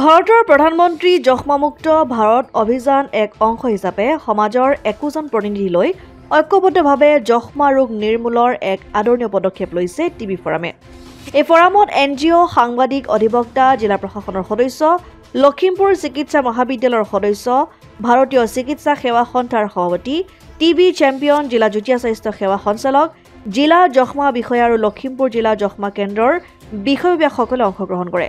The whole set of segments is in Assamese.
ভাৰতৰ প্ৰধানমন্ত্ৰী যক্ষ্মামুক্ত ভাৰত অভিযান এক অংশ হিচাপে সমাজৰ একোজন প্ৰতিনিধি লৈ ঐক্যবদ্ধভাৱে যক্ষ্মা ৰোগ নিৰ্মূলৰ এক আদৰণীয় পদক্ষেপ লৈছে টিবি ফৰামে। এই ফৰামত NGO, সাংবাদিক, অধিবক্তা, জিলা প্ৰশাসনৰ সদস্য, লখিমপুৰ চিকিৎসা মহাবিদ্যালয়ৰ সদস্য, ভাৰতীয় চিকিৎসা সেৱা সন্থাৰ সভাপতি, টিবি চেম্পিয়ন, জিলা যুটীয়া স্বাস্থ্য সেৱা সঞ্চালক, জিলা যক্ষ্মা বিষয়া আৰু লখিমপুৰ জিলা যক্ষ্মা কেন্দ্ৰৰ বিষয়ববীয়াসকলে অংশগ্ৰহণ কৰে।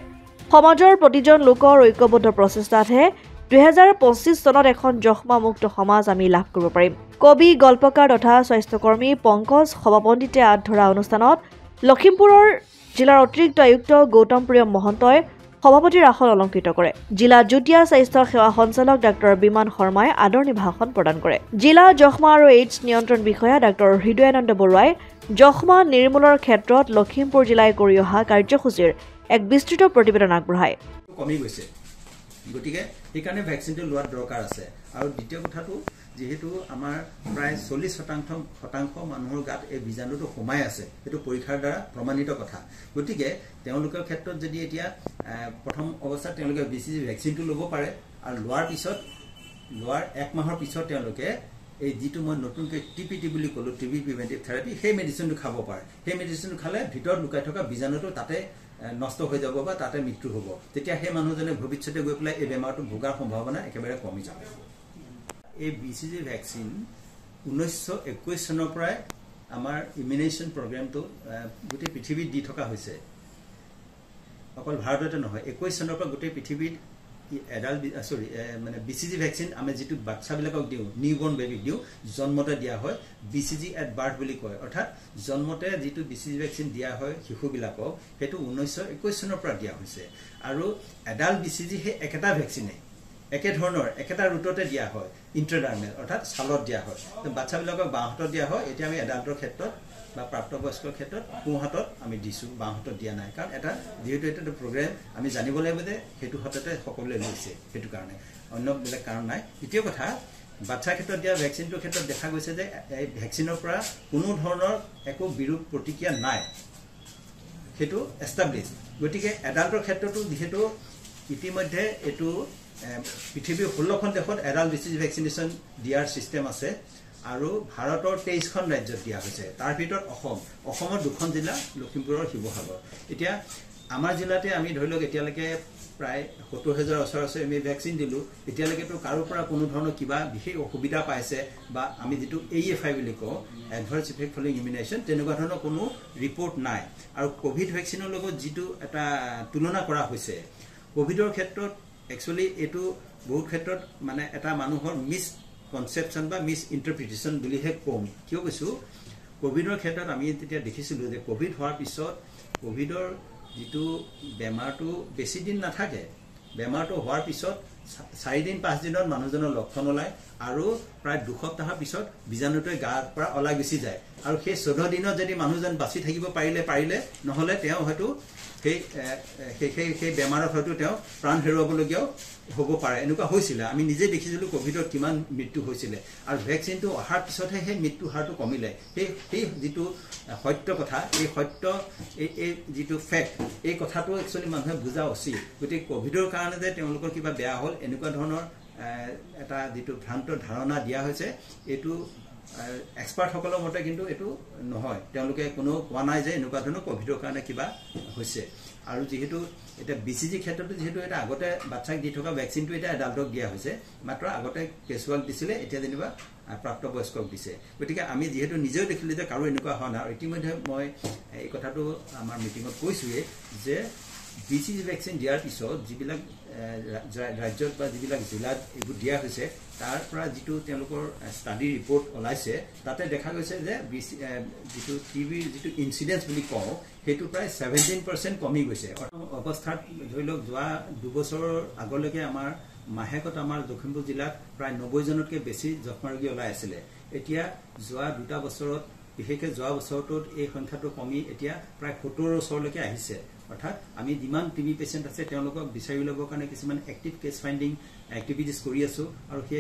সমাজৰ প্ৰতিজন লোকৰ ঐক্যবদ্ধ প্ৰচেষ্টাতহে 2025 চনত এখন যক্ষ্মামুক্ত সমাজ আমি লাভ কৰিব পাৰিম। কবি, গল্পকাৰ তথা স্বাস্থ্যকৰ্মী পংকজ সভাপণ্ডিতে আঁত ধৰা অনুষ্ঠানত লখিমপুৰৰ জিলাৰ অতিৰিক্ত আয়ুক্ত গৌতম প্ৰিয়ম মহন্তই সভাপতিৰ আসন অলংকৃত কৰে। জিলা যুটীয়া স্বাস্থ্য সেৱা সঞ্চালক ডাক্তৰ বিমান শৰ্মাই আদৰণি ভাষণ প্ৰদান কৰে। জিলা যক্ষ্মা আৰু এইডছ নিয়ন্ত্ৰণ বিষয়া ডাক্তৰ হৃদয়ানন্দ বৰুৱাই যক্ষ্মা নিৰ্মূলৰ ক্ষেত্ৰত লখিমপুৰ জিলাই কৰি অহা কাৰ্যসূচীৰ এক বিস্তৃত প্ৰতিবেদন আগবঢ়ায়। কমি গৈছে, গতিকে সেইকাৰণে ভেকচিনটো লোৱাৰ দৰকাৰ আছে। আৰু দ্বিতীয় কথাটো, যেহেতু আমাৰ প্ৰায় 40% মানুহৰ গাত এই বীজাণুটো সোমাই আছে, সেইটো পৰীক্ষাৰ দ্বাৰা প্ৰমাণিত কথা। গতিকে তেওঁলোকৰ ক্ষেত্ৰত যদি এতিয়া প্ৰথম অৱস্থাত তেওঁলোকে BCG ভেকচিনটো ল'ব পাৰে, আৰু লোৱাৰ 1 মাহৰ পিছত তেওঁলোকে এই যিটো মই নতুনকৈ TPT বুলি ক'লোঁ, TB প্ৰিভেণ্টিভ থেৰাপি, সেই মেডিচিনটো খাব পাৰে। সেই মেডিচিনটো খালে ভিতৰত লুকাই থকা বীজাণুটো তাতে নষ্ট হৈ যাব বা তাতে মৃত্যু হ'ব। তেতিয়া সেই মানুহজনে ভৱিষ্যতে গৈ পেলাই এই বেমাৰটো ভোগাৰ সম্ভাৱনা একেবাৰে কমি যাব। এই BCG ভেকচিন 1921 চনৰ পৰাই আমাৰ ইমিউনেশ্যন প্ৰগ্ৰেমটো গোটেই পৃথিৱীত দি থকা হৈছে। অকল ভাৰততে নহয়, 21 চনৰ পৰা গোটেই পৃথিৱীত BCG ভেকচিন আমি যিটো বাচ্চাবিলাকক দিওঁ, নিউবৰ্ণ বেবীক দিওঁ, জন্মতে দিয়া হয়, BCG এট বাৰ্থ বুলি কয়। অৰ্থাৎ জন্মতে যিটো BCG ভেকচিন দিয়া হয় শিশুবিলাকক, সেইটো 1921 চনৰ পৰা দিয়া হৈছে। আৰু এডাল্ট BCG সেই একেটা ভেকচিনে, একেধৰণৰ একেটা ৰুটতে দিয়া হয়, ইন্ট্ৰাডাৰ্মেল, অৰ্থাৎ ছালত দিয়া হয়। বাচ্চাবিলাকক বাঁহাতত দিয়া হয়। এতিয়া আমি এডাল্টৰ ক্ষেত্ৰত বা প্ৰাপ্তবয়স্কৰ ক্ষেত্ৰত সোঁহাতত আমি দিছোঁ, বাঁহাতত দিয়া নাই। কাৰণ যিহেতু এটা প্ৰগ্ৰেম আমি জানিব লাগিব যে সেইটো হাততে সকলোৱে লৈছে, সেইটো কাৰণে, অন্য বেলেগ কাৰণ নাই। দ্বিতীয় কথা, বাচ্চাৰ ক্ষেত্ৰত দিয়া ভেকচিনটোৰ ক্ষেত্ৰত দেখা গৈছে যে এই ভেকচিনৰ পৰা কোনো ধৰণৰ একো বিৰূপ প্ৰতিক্ৰিয়া নাই, সেইটো এষ্টাব্লিছ। গতিকে এডাল্টৰ ক্ষেত্ৰতো যিহেতু ইতিমধ্যে এইটো পৃথিৱীৰ 16খন দেশত এডাল্ট BCG ভেকচিনেশ্যন দিয়াৰ ছিষ্টেম আছে, আৰু ভাৰতৰ 23খন ৰাজ্যত দিয়া হৈছে। তাৰ ভিতৰত অসমৰ 2খন জিলা, লখিমপুৰৰ শিৱসাগৰ। এতিয়া আমাৰ জিলাতে আমি ধৰি লওক এতিয়ালৈকে প্ৰায় 70,000 ওচৰা-ওচৰি আমি ভেকচিন দিলোঁ। এতিয়ালৈকেতো কাৰোৰ পৰা কোনো ধৰণৰ কিবা বিশেষ অসুবিধা পাইছে বা আমি যিটো AFI বুলি কওঁ, এডভাৰ্ছ ইফেক্ট ফলোইং ইমিউনেশ্যন, তেনেকুৱা ধৰণৰ কোনো ৰিপৰ্ট নাই। আৰু ক'ভিড ভেকচিনৰ লগত যিটো এটা তুলনা কৰা হৈছে, ক'ভিডৰ ক্ষেত্ৰত একচুৱেলি এইটো বহুত ক্ষেত্ৰত মানে এটা মানুহৰ মিছকনচেপশ্যন বা মিছ ইণ্টাৰপ্ৰিটেশ্যন বুলিহে ক'ম। কিয় কৈছোঁ, ক'ভিডৰ ক্ষেত্ৰত আমি তেতিয়া দেখিছিলোঁ যে ক'ভিড হোৱাৰ পিছত ক'ভিডৰ যিটো বেমাৰটো বেছি দিন নাথাকে। বেমাৰটো হোৱাৰ পিছত 4 দিন 5 দিনত মানুহজনৰ লক্ষণ ওলায়, আৰু প্ৰায় 2 সপ্তাহৰ পিছত বীজাণুটোৱে গাৰ পৰা ওলাই গুচি যায়। আৰু সেই 14 দিনত যদি মানুহজন বাচি থাকিব পাৰিলে, নহ'লে তেওঁ হয়তো সেই বেমাৰত হয়তো তেওঁ প্ৰাণ হেৰুৱাবলগীয়াও হ'ব পাৰে। এনেকুৱা হৈছিলে, আমি নিজে দেখিছিলোঁ ক'ভিডত কিমান মৃত্যু হৈছিলে। আৰু ভেকচিনটো অহাৰ পিছতহে সেই মৃত্যু হাৰটো কমিলে। সেই যিটো সত্য কথা, এই সত্য, এই যিটো ফেক্ট, এই কথাটো একচুৱেলি মানুহে বুজা উচিত। গতিকে ক'ভিডৰ কাৰণে যে তেওঁলোকৰ কিবা বেয়া হ'ল, এনেকুৱা ধৰণৰ এটা যিটো ভ্ৰান্ত ধাৰণা দিয়া হৈছে, এইটো এক্সপাৰ্টসকলৰ মতে কিন্তু এইটো নহয়। তেওঁলোকে কোনো কোৱা নাই যে এনেকুৱা ধৰণৰ ক'ভিডৰ কাৰণে কিবা হৈছে। আৰু যিহেতু এতিয়া BCG ক্ষেত্ৰতো যিহেতু এটা আগতে বাচ্চাক দি থকা ভেকচিনটো এতিয়া এডাল্টক দিয়া হৈছে, মাত্ৰ আগতে কেঁচুৱাক দিছিলে, এতিয়া যেনিবা প্ৰাপ্তবয়স্কক দিছে। গতিকে আমি যিহেতু নিজেও দেখিলোঁ যে কাৰো এনেকুৱা হোৱা নাই। আৰু ইতিমধ্যে মই এই কথাটো আমাৰ মিটিঙত কৈছোঁৱেই যে BCG ভেকচিন দিয়াৰ পিছত যিবিলাক ৰাজ্যত বা যিবিলাক জিলাত এইবোৰ দিয়া হৈছে, তাৰ পৰা যিটো তেওঁলোকৰ ষ্টাডি ৰিপৰ্ট ওলাইছে, তাতে দেখা গৈছে যে যিটো TBৰ যিটো ইনচিডেঞ্চ বুলি কওঁ, সেইটো প্ৰায় 17% কমি গৈছে। অৱস্থাত ধৰি লওক যোৱা 2 বছৰৰ আগলৈকে আমাৰ মাহেকত আমাৰ লখিমপুৰ জিলাত প্ৰায় 90 জনতকৈ বেছি যক্ষ্মা ৰোগী ওলাই আছিলে। এতিয়া যোৱা 2টা বছৰত, বিশেষকৈ যোৱা বছৰটোত এই সংখ্যাটো কমি এতিয়া প্ৰায় 70ৰ ওচৰলৈকে আহিছে। অৰ্থাৎ আমি যিমান TB পেচেণ্ট আছে তেওঁলোকক বিচাৰি ল'বৰ কাৰণে কিছুমান এক্টিভ কেছ ফাইণ্ডিং এক্টিভিটিজ কৰি আছোঁ। আৰু সেই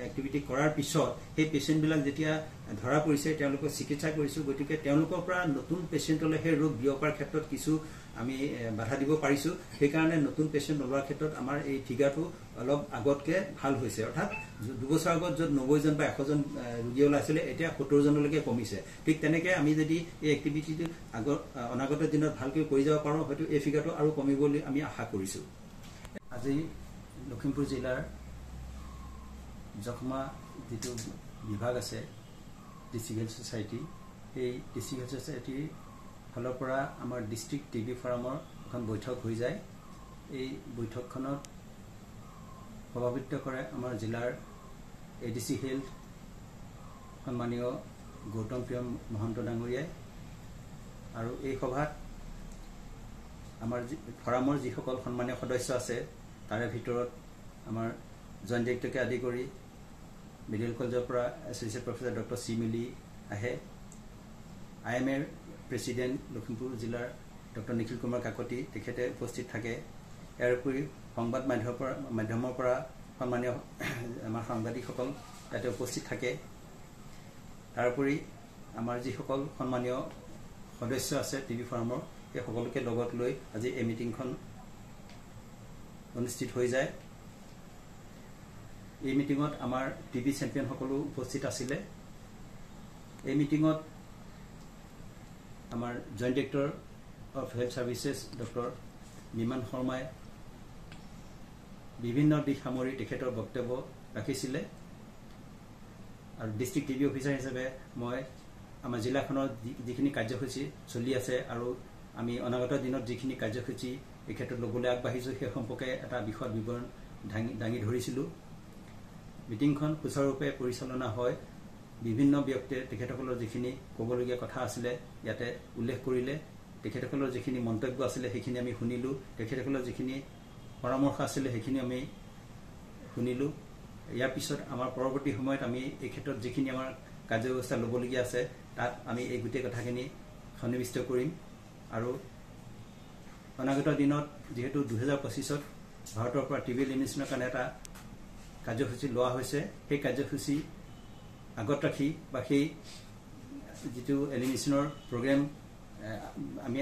এক্টিভিটি কৰাৰ পিছত সেই পেচেণ্টবিলাক যেতিয়া ধৰা পৰিছে, তেওঁলোকক চিকিৎসা কৰিছোঁ। গতিকে তেওঁলোকৰ পৰা নতুন পেচেণ্টলৈ সেই ৰোগ বিয়পাৰ ক্ষেত্ৰত কিছু আমি বাধা দিব পাৰিছোঁ সেইকাৰণে নতুন পেচেণ্ট ওলোৱাৰ ক্ষেত্ৰত আমাৰ এই ফিগাৰটো অলপ আগতকৈ ভাল হৈছে অৰ্থাৎ 2 বছৰ আগত য'ত 90 জন বা 100 জন ৰোগী ওলাইছিলে এতিয়া 70 জনলৈকে কমিছে ঠিক তেনেকৈ আমি যদি এই এক্টিভিটিটো অনাগত দিনত ভালকৈ কৰি যাব পাৰোঁ হয়তো এই ফিগাৰটো আৰু কমিব বুলি আমি আশা কৰিছোঁ আজি লখিমপুৰ জিলাৰ যক্ষ্মা যিটো বিভাগ আছে ডিষ্ট্ৰিক্ট হেল্থ ছ'চাইটি এই ডিষ্ট্ৰিক্ট হেল্থ ছ'চাইটিৰ ফালৰ পৰা আমাৰ ডিষ্ট্ৰিক্ট টিবি ফৰামৰ এখন বৈঠক হৈ যায় এই বৈঠকখনত সভাপতিত্ব কৰে আমাৰ জিলাৰ এডিচি হেল্থ সন্মানীয় গৌতম প্ৰিয়ম মহন্ত ডাঙৰীয়াই আৰু এই সভাত আমাৰ ফৰামৰ যিসকল সন্মানীয় সদস্য আছে তাৰে ভিতৰত আমাৰ জইণ্ট ডাইৰেক্টৰকে আদি কৰি মেডিকেল কলেজৰ পৰা এছ'চিয়েট প্ৰফেচৰ ডক্টৰ চি মিলি আহে IMAৰ প্ৰেচিডেণ্ট লখিমপুৰ জিলাৰ ডক্টৰ নিখিল কুমাৰ কাকতি তেখেতে উপস্থিত থাকে ইয়াৰ উপৰি সংবাদ মাধ্যমৰ পৰা সন্মানীয় আমাৰ সাংবাদিকসকল ইয়াতে উপস্থিত থাকে তাৰোপৰি আমাৰ যিসকল সন্মানীয় সদস্য আছে টিবি ফাৰ্মৰ সেই সকলোকে লগত লৈ আজি এই মিটিংখন অনুষ্ঠিত হৈ যায় এই মিটিঙত আমাৰ টিবি চেম্পিয়ন সকলো উপস্থিত আছিলে এই মিটিঙত আমাৰ joint director of health services doctor Biman শৰ্মাই বিভিন্ন দিশ সামৰি তেখেতৰ বক্তব্য ৰাখিছিলে আৰু ডিষ্ট্ৰিক্ট টিবি অফিচাৰ হিচাপে মই আমাৰ জিলাখনৰ যিখিনি কাৰ্যসূচী চলি আছে আৰু আমি অনাগত দিনত যিখিনি কাৰ্যসূচী এই ক্ষেত্ৰত ল'বলৈ আগবাঢ়িছোঁ সেই সম্পৰ্কে এটা বিশদ বিৱৰণ দাঙি ধৰিছিলোঁ মিটিংখন সুচাৰুৰূপে পৰিচালনা হয় বিভিন্ন ব্যক্তিয়ে তেখেতসকলৰ যিখিনি ক'বলগীয়া কথা আছিলে ইয়াতে উল্লেখ কৰিলে তেখেতসকলৰ যিখিনি মন্তব্য আছিলে সেইখিনি আমি শুনিলোঁ তেখেতসকলৰ যিখিনি পৰামৰ্শ আছিলে সেইখিনি আমি শুনিলোঁ ইয়াৰ পিছত আমাৰ পৰৱৰ্তী সময়ত আমি এই ক্ষেত্ৰত যিখিনি আমাৰ কাৰ্যব্যৱস্থা ল'বলগীয়া আছে তাত আমি এই গোটেই কথাখিনি সন্নিৱিষ্ট কৰিম আৰু অনাগত দিনত যিহেতু 2025ত ভাৰতৰ পৰা টিবি এলিমিনেশ্যনৰ কাৰণে এটা কাৰ্যসূচী লোৱা হৈছে সেই কাৰ্যসূচী আগত ৰাখি বা সেই যিটো এলিমিনেশ্যনৰ প্ৰগ্ৰেম আমি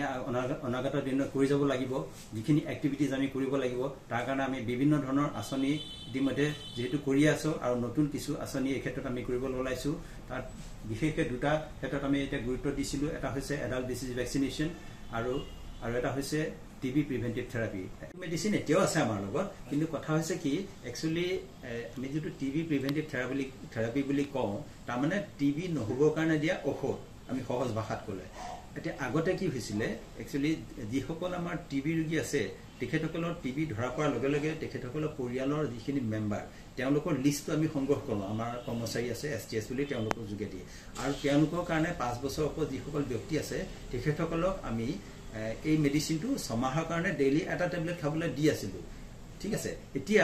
অনাগত দিনত কৰি যাব লাগিব যিখিনি এক্টিভিটিজ আমি কৰিব লাগিব তাৰ কাৰণে আমি বিভিন্ন ধৰণৰ আঁচনি ইতিমধ্যে যিহেতু কৰি আছোঁ আৰু নতুন কিছু আঁচনি এই ক্ষেত্ৰত আমি কৰিবলৈ ওলাইছোঁ তাত বিশেষকৈ দুটা ক্ষেত্ৰত আমি এতিয়া গুৰুত্ব দিছিলোঁ এটা হৈছে এডাল্ট ডিচিজ ভেকচিনেশ্যন আৰু এটা হৈছে টিবি প্ৰিভেণ্টিভ থেৰাপি মেডিচিন এতিয়াও আছে আমাৰ লগত কিন্তু কথা হৈছে কি একচুৱেলি আমি যিটো টিবি প্ৰিভেণ্টিভ থেৰাপি বুলি কওঁ তাৰমানে টিবি নহ'বৰ কাৰণে দিয়া ঔষধ আমি সহজ ভাষাত ক'লে এতিয়া আগতে কি হৈছিলে একচুৱেলি যিসকল আমাৰ টিবি ৰোগী আছে তেখেতসকলৰ টিবি ধৰা পৰাৰ লগে লগে তেখেতসকলৰ পৰিয়ালৰ যিখিনি মেম্বাৰ তেওঁলোকৰ লিষ্টটো আমি সংগ্ৰহ কৰোঁ আমাৰ কৰ্মচাৰী আছে STS বুলি তেওঁলোকৰ যোগেদি আৰু তেওঁলোকৰ কাৰণে 5 বছৰৰ ওপৰত যিসকল ব্যক্তি আছে তেখেতসকলক আমি এই মেডিচিনটো 6 মাহৰ কাৰণে ডেইলি এটা টেবলেট খাবলৈ দি আছিলোঁ ঠিক আছে এতিয়া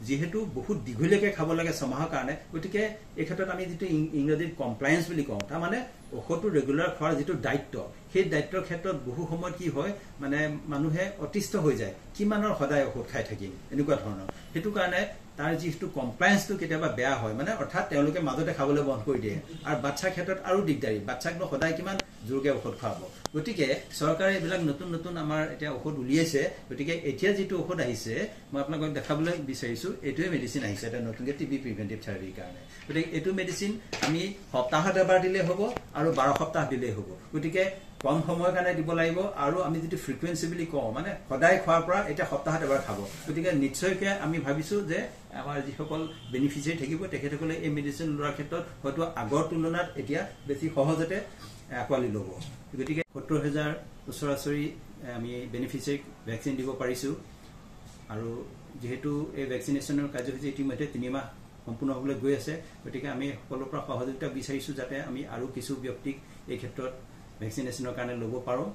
যেহেতু বহুত দীঘলীয়াকৈ খাব লাগে 6 মাহৰ কাৰণে গতিকে এই ক্ষেত্ৰত আমি যিটো ইংৰাজীত কমপ্লায়েন্স বুলি কওঁ তাৰ মানে ঔষধটো ৰেগুলাৰ খোৱাৰ যিটো দায়িত্ব সেই দায়িত্বৰ ক্ষেত্ৰত বহু সময়ত কি হয় মানে মানুহে অতিষ্ঠ হৈ যায় কিমানৰ সদায় ঔষধ খাই থাকিম এনেকুৱা ধৰণৰ সেইটো কাৰণে তাৰ যিটো কমপ্লায়েন্সটো কেতিয়াবা বেয়া হয় মানে অৰ্থাৎ তেওঁলোকে মাজতে খাবলৈ বন্ধ কৰি দিয়ে আৰু বাচ্চাৰ ক্ষেত্ৰত আৰু দিগদাৰী বাচ্চাকনো সদায় কিমান জোৰকৈ ঔষধ খুৱাব গতিকে চৰকাৰে এইবিলাক নতুন আমাৰ এতিয়া ঔষধ উলিয়াইছে গতিকে এতিয়া যিটো ঔষধ আহিছে মই আপোনালোকক দেখাবলৈ বিচাৰিছোঁ এইটোৱে মেডিচিন আহিছে এটা নতুনকৈ টিবি প্ৰিভেণ্টিভ থেৰাপিৰ কাৰণে গতিকে এইটো মেডিচিন আমি সপ্তাহত এবাৰ দিলেই হ'ব আৰু 12 সপ্তাহ দিলেই হ'ব গতিকে কম সময়ৰ কাৰণে দিব লাগিব আৰু আমি যিটো ফ্ৰিকুৱেঞ্চি বুলি কওঁ মানে সদায় খোৱাৰ পৰা এতিয়া সপ্তাহত এবাৰ খাব গতিকে নিশ্চয়কৈ আমি ভাবিছোঁ যে আমাৰ যিসকল বেনিফিচিয়াৰী থাকিব তেখেতসকলে এই মেডিচিন লোৱাৰ ক্ষেত্ৰত হয়তো আগৰ তুলনাত এতিয়া বেছি সহজতে আঁকোৱালি ল'ব গতিকে 70,000 ওচৰা-ওচৰি আমি বেনিফিচিয়াৰীক ভেকচিন দিব পাৰিছোঁ আৰু যেহেতু এই ভেকচিনেশ্যনৰ কাৰ্যসূচী ইতিমধ্যে 3 মাহ সম্পূৰ্ণ হ'বলৈ গৈ আছে গতিকে আমি সকলোৰে পৰা সহযোগিতা বিচাৰিছোঁ যাতে আমি আৰু কিছু ব্যক্তিক এই ক্ষেত্ৰত ভেকচিনেশ্যনৰ কাৰণে ল'ব পাৰোঁ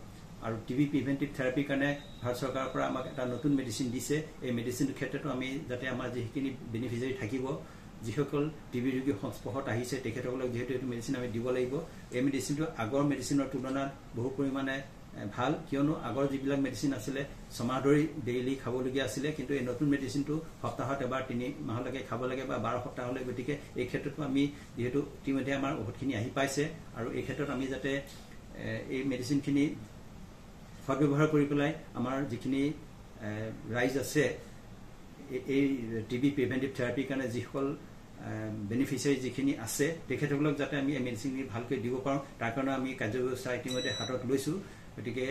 আৰু টিবি প্ৰিভেণ্টিভ থেৰাপিৰ কাৰণে ভাৰত চৰকাৰৰ পৰা আমাক এটা নতুন মেডিচিন দিছে এই মেডিচিনটোৰ ক্ষেত্ৰতো আমি যাতে আমাৰ যিখিনি বেনিফিচিয়াৰী থাকিব যিসকল টিবি ৰোগীৰ সংস্পৰ্শত আহিছে তেখেতসকলক যিহেতু এইটো মেডিচিন আমি দিব লাগিব এই মেডিচিনটো আগৰ মেডিচিনৰ তুলনাত বহু পৰিমাণে ভাল কিয়নো আগৰ যিবিলাক মেডিচিন আছিলে 6 মাহ ধৰি ডেইলি খাবলগীয়া আছিলে কিন্তু এই নতুন মেডিচিনটো সপ্তাহত এবাৰ 3 মাহলৈকে খাব লাগে বা 12 সপ্তাহলৈ গতিকে এই ক্ষেত্ৰতো আমি যিহেতু ইতিমধ্যে আমাৰ ঔষধখিনি আহি পাইছে আৰু এই ক্ষেত্ৰত আমি যাতে এই মেডিচিনখিনি সদ্ব্যৱহাৰ কৰি পেলাই আমাৰ যিখিনি ৰাইজ আছে এই টিবি প্ৰিভেন্টিভ থেৰাপিৰ কাৰণে যিসকল বেনিফিচিয়াৰী যিখিনি আছে তেখেতসকলক যাতে আমি এই মেডিচিনখিনি ভালকৈ দিব পাৰোঁ তাৰ কাৰণে আমি কাৰ্যব্যৱস্থা ইতিমধ্যে হাতত লৈছোঁ। গতিকে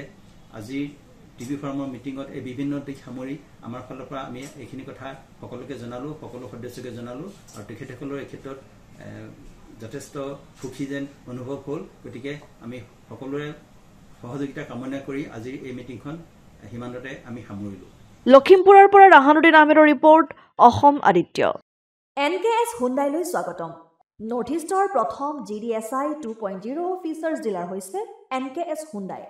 আজি টিবি ফৰামৰ মিটিঙত এই বিভিন্ন দিশ সামৰি আমাৰ ফালৰ পৰা আমি এইখিনি কথা সকলোকে জনালোঁ, সকলো সদস্যকে জনালোঁ আৰু তেখেতসকলৰ এই ক্ষেত্ৰত যথেষ্ট সুখী যেন অনুভৱ হ'ল। গতিকে আমি সকলোৰে সহযোগিতা কামনা কৰি আজিৰ এই মিটিংখন সীমান্ততে আমি সামৰিলোঁ। লখিমপুৰৰ পৰা ৰাহানুদ্দিন আহমেদৰ ৰিপৰ্ট, অসম আদিত্য। NKS হুণ্ডাইলৈ স্বাগতম। নৰ্থ ইষ্টৰ প্ৰথম GDSI 2.0 ফিচাৰ্ছ ডিলাৰ হৈছে NKS হুণ্ডাই।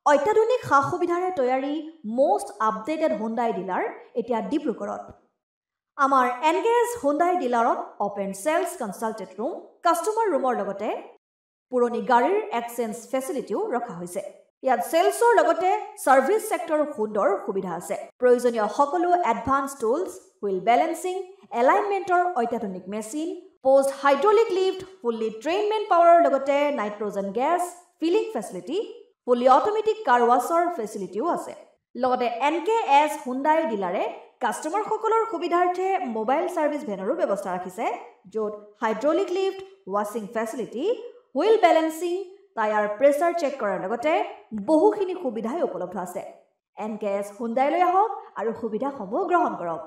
অত্যাধুনিক সা সুবিধাৰে তৈয়াৰী মষ্ট আপডেটেড হুণ্ডাই ডিলাৰ এতিয়া ডিব্ৰুগড়ত। আমাৰ NKS হুণ্ডাই ডিলাৰত open sales consulted room, customer ৰুমৰ লগতে পুৰণি গাড়ীৰ এক্সচেঞ্জ ফেচিলিটিও ৰখা হৈছে। ইয়াত চেলছৰ লগতে ছাৰ্ভিচ ছেক্টৰৰ সুন্দৰ সুবিধা আছে। প্ৰয়োজনীয় সকলো এডভান্স টুলছ, হুইল বেলেন্সিং, এলাইনমেণ্টৰ অত্যাধুনিক machine, post hydraulic lift, fully trained পাৱাৰৰ লগতে nitrogen gas filling facility, fully automatic car washer ফেচিলিটিও আছে। লগতে NKS হুণ্ডাই ডিলাৰে কাষ্টমাৰসকলৰ সুবিধাৰ্থে মোবাইল ছাৰ্ভিচ ভেনৰো ব্যৱস্থা ৰাখিছে, য'ত হাইড্ৰলিক লিফ্ট, ৱাছিং facility, wheel balancing, tyre pressure check কৰাৰ লগতে বহুখিনি সুবিধাই উপলব্ধ আছে। NKS হুণ্ডাইলৈ আহক আৰু সুবিধাসমূহ গ্ৰহণ কৰক।